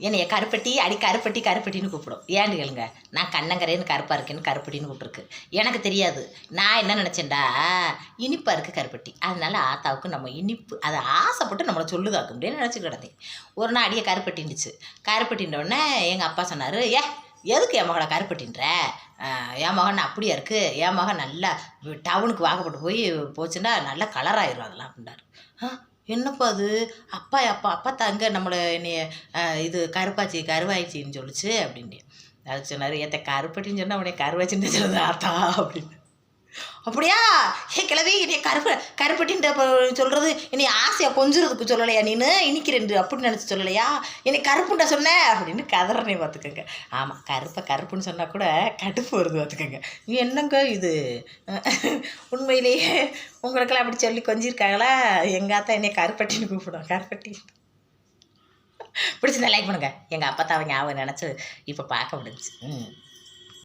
என்னைய கருப்பட்டி அடி கருப்பட்டி கருப்பட்டின்னு கூப்பிடும். ஏன்னு கேளுங்க, நான் கண்ணங்கரைன்னு கருப்பாக இருக்கேன்னு கருப்பட்டின்னு கூப்பிட்ருக்கு. எனக்கு தெரியாது. நான் என்ன நினச்சேன்டா, இனிப்பாக இருக்குது கருப்பட்டி, அதனால ஆத்தாவுக்கு நம்ம இனிப்பு அதை ஆசைப்பட்டு நம்மளை சொல்லுதாக்கும் அப்படின்னு நினச்சிட்டு கிடந்தேன். ஒரு நாள் அடியை கருப்பட்டின்னுச்சு. கருப்பட்டின்றவுடனே எங்கள் அப்பா சொன்னார், எதுக்கு என் மகனை கருப்பட்டின்ற, என் மகன் அப்படியா இருக்குது, என் மகன் நல்லா டவுனுக்கு வாக்கப்பட்டு போச்சுன்னா நல்லா கலராயிரும் அதெல்லாம் அப்படின்றார். என்னப்பா அது, அப்பா தங்க நம்மளை என்னைய இது கருவாயிச்சின்னு சொல்லிச்சு அப்படின்ட்டு. அதுக்கு சொன்னார், ஏத்த கருப்பட்டின்னு சொன்னால் உடனே கருவாச்சின்னு சொல்லுது ஆத்தா அப்படின்னு. அப்படியா கிளவி என்னைய கருப்பட்டின்ற சொல்கிறது என்னை ஆசையாக கொஞ்சுறதுக்கு சொல்லலையா, நீனு இனிக்கிறேன் அப்படின்னு நினச்சி சொல்லலையா, என்னை கருப்புண்டா சொன்னேன் அப்படின்னு கதறனே பார்த்துக்கோங்க. ஆமாம், கருப்புன்னு சொன்னால் கூட கடுப்பு வருது பார்த்துக்கோங்க. நீ என்னங்க இது, உண்மையிலேயே உங்களுக்கெல்லாம் அப்படி சொல்லி கொஞ்சிருக்காங்களா? எங்கள் ஆத்தா என்னை கருப்பட்டின்னு கூப்பிடும். கருப்பட்டி பிடிச்சி லைக் பண்ணுங்க. எங்கள் அப்பா தான் ஞாபகம் நினச்சி இப்போ பார்க்க முடிஞ்சுச்சு.